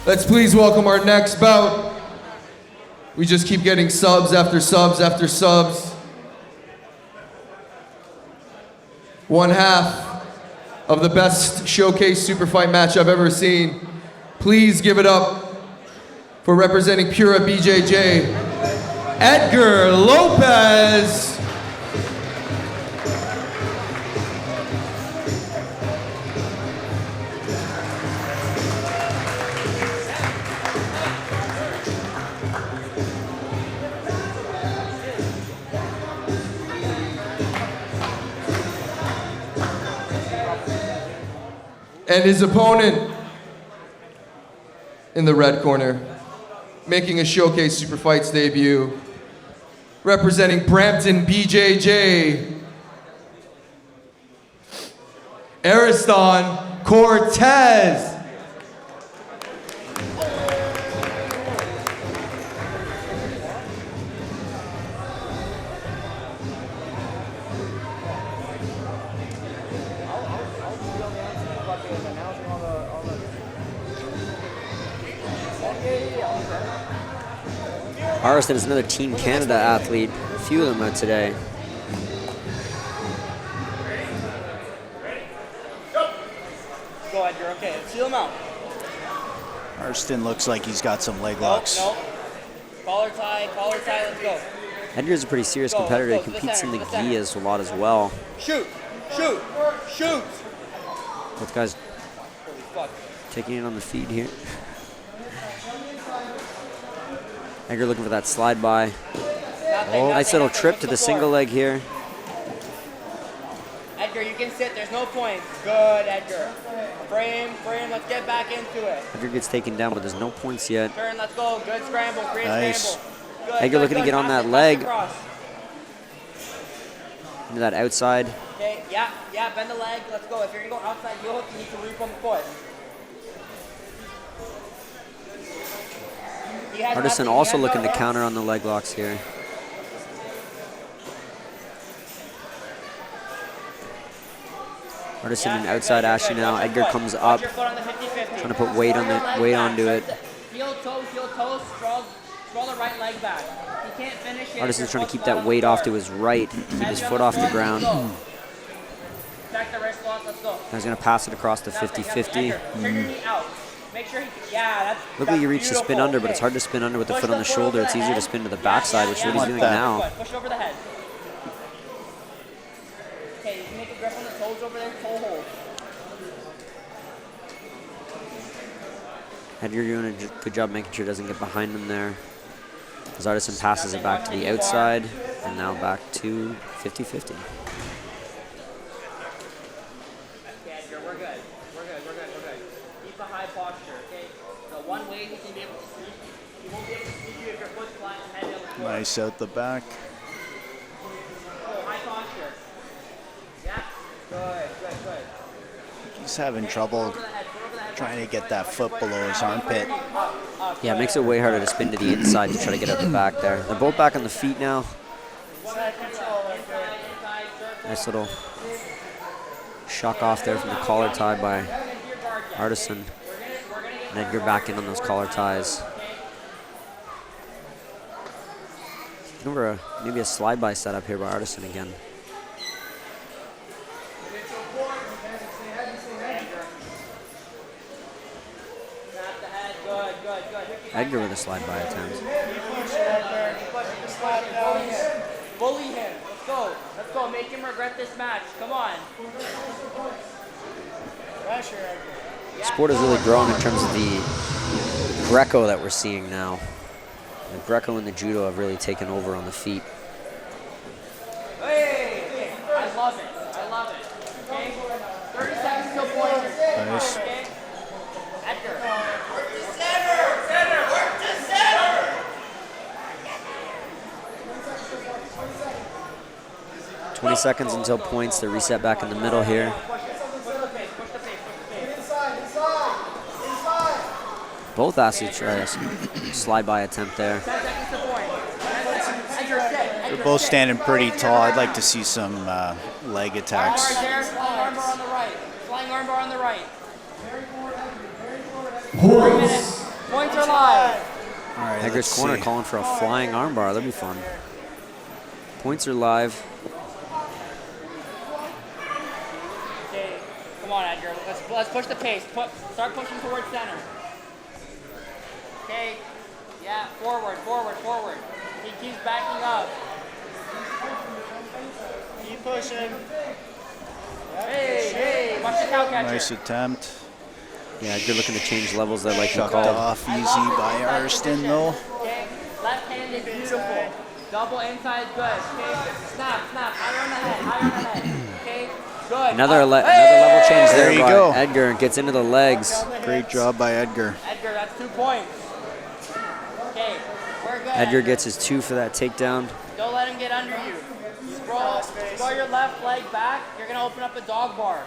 Let's please welcome our next bout. We just keep getting subs after subs after subs. One half of the best showcase super fight match I've ever seen. Please give it up for representing Pura BJJ, Edgar Lopez. And his opponent in the red corner, making a showcase super fights debut, representing Brampton BJJ, Ariston Cortez. Ariston is another Team Canada athlete. A few of them out today. Go, Edgar. Okay, seal him out. Ariston looks like he's got some leg locks. Nope. Collar tie, let's go. Edgar's a pretty serious competitor. He competes in the gi a lot as well. Shoot! Shoot! Shoot! Both guys Holy fuck. taking it on the feet here. Edgar looking for that slide by. Nice little trip to the single leg here. Edgar, you can sit. There's no points. Good, Edgar. Frame. Let's get back into it. Edgar gets taken down, but there's no points yet. Turn. Let's go. Good scramble. Great Nice. scramble. Good, Edgar looking to get on that leg. Across. Into that outside. Okay. Yeah. Bend the leg. Let's go. If you're gonna go outside heel hook, you need to reap on the foot. Ariston also looking to counter on the leg locks here. Ariston an outside Ashley now. Edgar comes up, trying to put weight onto it. Heel toe, draw the right leg back. He can't finish it. Ariston's trying to keep that weight off to his right, keep his foot off the ground. Back the wrist lock, let's go. Now he's going to pass it across the 50-50. Turn your knee out. Make sure Look like you reach the spin under, but it's hard to spin under with the foot on the shoulder. It's easier to spin to the backside, which is what he's doing now. Push over the head. Okay, you can make a grip on the toes over there, toe hold. Edgar doing a good job making sure it doesn't get behind him there. As Ariston passes it back to the outside, and now back to 50-50. Nice out the back. High posture. Yeah. Good. He's having trouble trying to get that foot below his armpit. Yeah, it makes it way harder to spin to the inside to try to get out the back there. They're both back on the feet now. Nice little shock off there from the collar tie by Ariston. And Edgar back in on those collar ties. Looking for maybe a slide-by setup here by Ariston again. Edgar with a slide-by attempt. Bully him. Let's go. Make him regret this match. Come on. Sport has really grown in terms of the Greco that we're seeing now. The Greco and the Judo have really taken over on the feet. Hey, I love it. Okay, 30 seconds till points. Nice. Okay. Edgar. Work to center. 20 seconds until points. They reset back in the middle here. Both athletes try a slide-by attempt there. They're both standing pretty tall. I'd like to see some leg attacks. Flying armbar on the right. Points. Points are live. All right, Edgar's let's corner see. calling for a flying armbar. That'd be fun. Points are live. Okay, come on, Edgar. Let's push the pace. Start pushing towards center. Okay. Yeah, forward. He keeps backing up. Keep pushing. Hey, watch the cow catcher. Nice attempt. Yeah, Edgar looking to change levels. I like you Shucked called. off easy by Ariston, though. Okay, left hand is beautiful. Double inside is good. Okay, snap. Higher on the head. Okay, good. Another level change there, There you by go. Edgar. Gets into the legs. Great job by Edgar. Edgar, that's 2 points. Okay, we're good. Edgar gets his 2 for that takedown. Don't let him get under you. Scroll your left leg back. You're gonna open up a dog bar.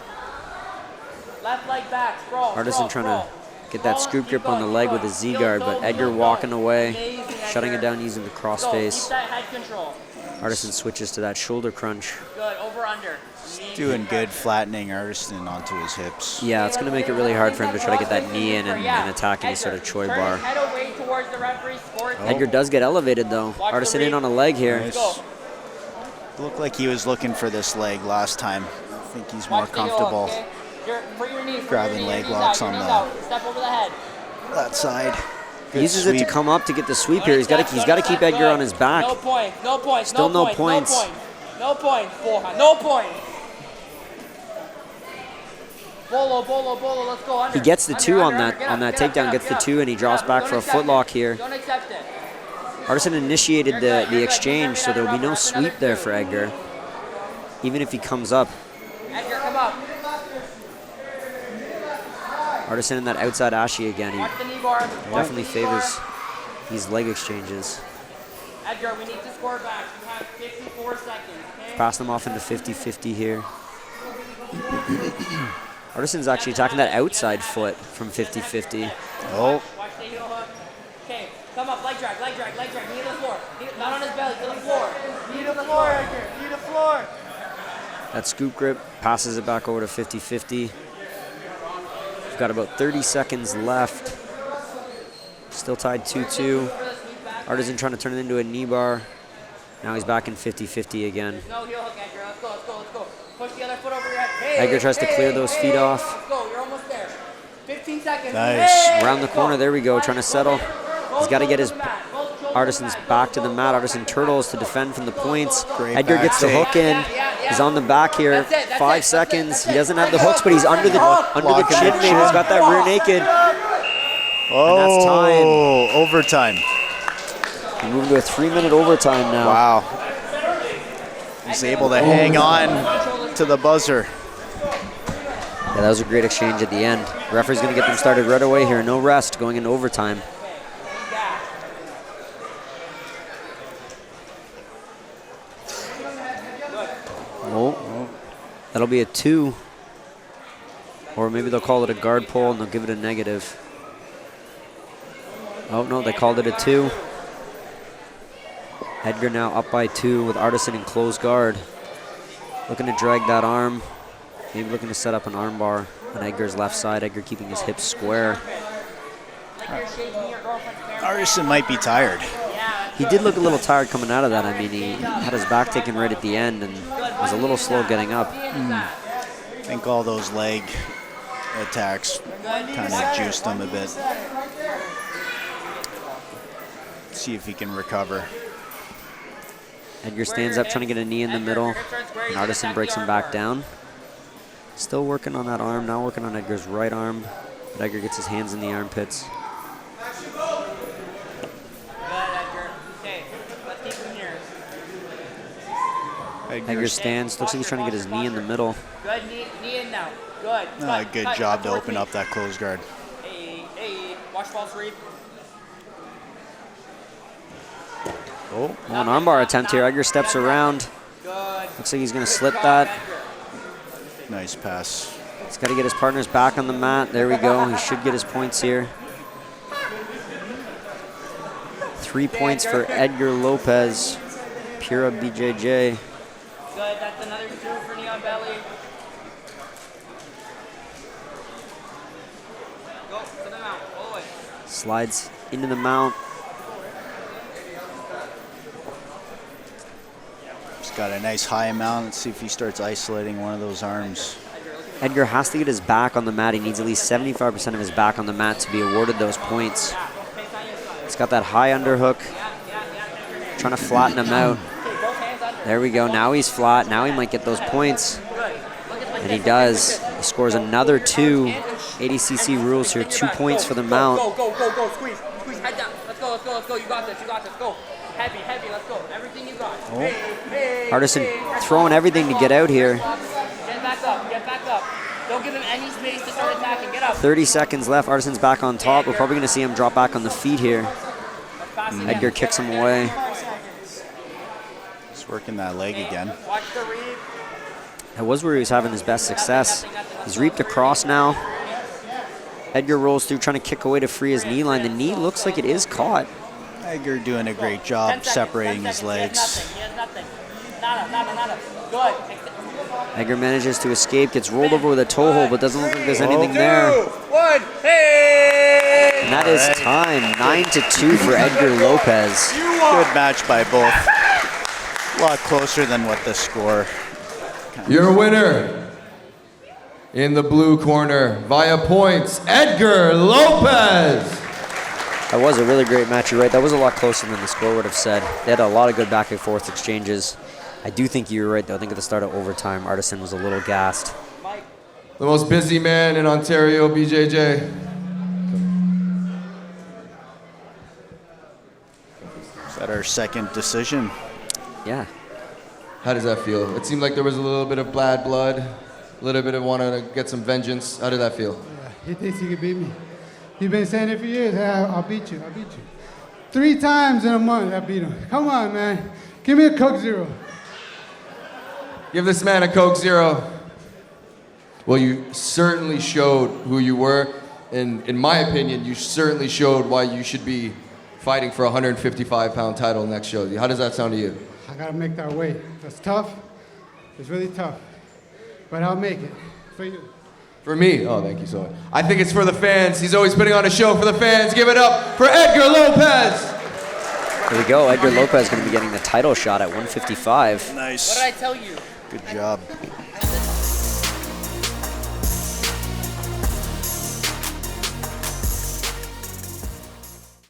Left leg back. Scroll. Artisan trying to get that scoop grip on the leg with a Z guard, but Edgar Heel walking toe. away, Amazing, shutting it Edgar. down using the cross Go, face. Keep that head control. Artisan switches to that shoulder crunch. Good. Over under. Doing good, flattening Ariston onto his hips. Yeah, it's going to make it really hard for him to try to get that knee in and attack any sort of Choi Turn bar. his head away towards the referee. Score. Edgar does get elevated though. Watch the Artisan in read. on a leg here. Nice. Go. Looked like he was looking for this leg last time. I think he's more Watch the heel hook, comfortable okay? For your knees. grabbing leg knees locks out, on your knees the- out. Step over the head. that side. He uses it to sweep. come up to get the sweep here. He's got to keep Edgar on his back. No points. No points. Still no No points. points. No points. Bolo. Let's go under. He gets the 2 on that Get up, that get up, takedown. get up, Gets the get up. 2 and he drops Get up. back Don't for a accept foot lock it. here. Don't accept it. Artisan initiated You're good, the you're exchange, good. so there will be no That's another sweep there 2. for Edgar, even if he comes up. Edgar, come up. Artisan in that outside Ashi again. He Watch the knee bar. Watch definitely the knee bar. favors these leg exchanges. Edgar, we need to score back. You have 54 seconds. Okay? Pass them off into 50-50 here. Artisan's actually attacking that outside foot from 50-50. Oh, Watch the heel hook. Okay, come up, leg drag. Knee to the floor. Not on his belly, to the floor. Knee to the floor, Edgar. Knee to the floor. That scoop grip passes it back over to 50-50. We've got about 30 seconds left. Still tied 2-2. Artisan trying to turn it into a knee bar. Now he's back in 50-50 again. No heel hook, Edgar. Let's go. Push the other foot over your head. Hey, Edgar tries to clear those feet off. Let's go, you're almost there. 15 seconds. Nice. Hey, Around the corner, there we go, trying to settle. He's got to get his Artisan's Artisan's back to the mat. Artisan turtles to defend from the points. Great Edgar back gets the take. hook in. He's on the back here. That's it, 5 that's seconds. it. He doesn't have the hooks, but he's under the Locking chin the maybe. He's got that rear naked. Oh, that's time. overtime. We move to a 3-minute overtime now. Wow. He's able to hang on to the buzzer. Yeah, that was a great exchange at the end. The referee's going to get them started right away here. No rest going into overtime. Oh, that'll be a 2. Or maybe they'll call it a guard pull and they'll give it a negative. Oh, no, they called it a 2. Edgar now up by 2 with Artisan in close guard. Looking to drag that arm. Maybe looking to set up an arm bar on Edgar's left side. Edgar keeping his hips square. Ariston might be tired. He did look a little tired coming out of that. I mean, he had his back taken right at the end and was a little slow getting up. I think all those leg attacks kind of juiced him a bit. See if he can recover. Edgar stands up trying to get a knee in the middle, and Artisan breaks him back down. Still working on that arm, now working on Edgar's right arm, but Edgar gets his hands in the armpits. Edgar stands, looks like he's trying to get his knee in the middle. Good, knee in now. Good. Good job to open up that close guard. Hey, watch false read. Oh, an armbar attempt here. Edgar steps around. Looks like he's going to slip that. Nice pass. He's got to get his partners back on the mat. There we go. He should get his points here. 3 points for Edgar Lopez. Pura BJJ. Good, that's another 2 for knee on belly. Go, to the mount, all the way. Slides into the mount. He's got a nice high mount. Let's see if he starts isolating one of those arms. Edgar has to get his back on the mat. He needs at least 75% of his back on the mat to be awarded those points. He's got that high underhook. Trying to flatten him out. There we go. Now he's flat. Now he might get those points. And he does. He scores another 2. ADCC rules here. 2 points for the mount. Go. Squeeze. Head down. Let's go. You got this. Go. Heavy. Let's go. Everything you got. Ariston throwing everything to get out here. Get back up. Don't give him any space to start attacking. Get up. 30 seconds left. Ariston's back on top. We're probably going to see him drop back on the feet here. Edgar kicks him away. He's working that leg again. Watch the reap. That was where he was having his best success. He's reaped across now. Edgar rolls through, trying to kick away to free his knee line. The knee looks like it is caught. Edgar doing a great job separating his legs. He has nothing. Nada. Good. Edgar manages to escape, gets rolled over with a toe hold, but doesn't look like there's anything there. 2, 1, hey! And that is time. 9-2 for Edgar Lopez. Good match by both. A lot closer than what the score. Your winner in the blue corner via points, Edgar Lopez. That was a really great match, you're right. That was a lot closer than the score would have said. They had a lot of good back and forth exchanges. I do think you were right, though. I think at the start of overtime, Ariston was a little gassed. The most busy man in Ontario, BJJ. Is that our second decision? Yeah. How does that feel? It seemed like there was a little bit of bad blood, a little bit of wanting to get some vengeance. How did that feel? Yeah, he thinks he can beat me. He's been saying it for years. Hey, I'll beat you. 3 times in a month, I beat him. Come on, man. Give me a Coke Zero. Give this man a Coke Zero. Well, you certainly showed who you were. And in my opinion, you certainly showed why you should be fighting for a 155-pound title next show. How does that sound to you? I gotta make that weight. That's tough. It's really tough. But I'll make it. For you. For me? Oh, thank you so much. I think it's for the fans. He's always putting on a show for the fans. Give it up for Edgar Lopez. There we go. Edgar Lopez going to be getting the title shot at 155. Nice. What did I tell you? Good job.